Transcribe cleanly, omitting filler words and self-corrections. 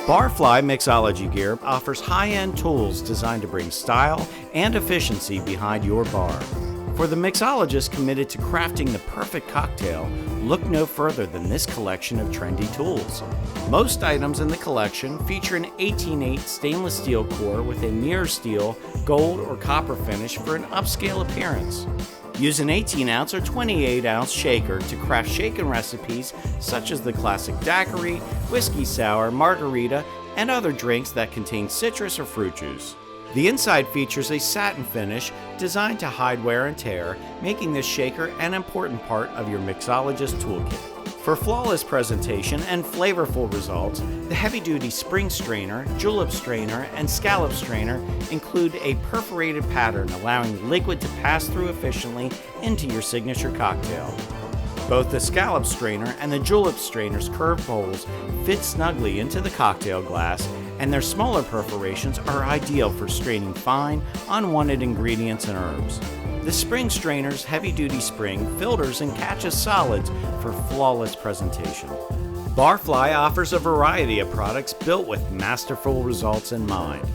Barfly Mixology gear offers high-end tools designed to bring style and efficiency behind your bar. For the mixologist committed to crafting the perfect cocktail, look no further than this collection of trendy tools. Most items in the collection feature an 18/8 stainless steel core with a mirror steel, gold, or copper finish for an upscale appearance. Use an 18-ounce or 28-ounce shaker to craft shaken recipes such as the classic daiquiri, whiskey sour, margarita, and other drinks that contain citrus or fruit juice. The inside features a satin finish designed to hide wear and tear, making this shaker an important part of your mixologist toolkit. For flawless presentation and flavorful results, the heavy-duty spring strainer, julep strainer, and scallop strainer include a perforated pattern allowing liquid to pass through efficiently into your signature cocktail. Both the scallop strainer and the julep strainer's curved bowls fit snugly into the cocktail glass, and their smaller perforations are ideal for straining fine, unwanted ingredients and herbs. The spring strainer's heavy-duty spring filters and catches solids for flawless presentation. Barfly offers a variety of products built with masterful results in mind.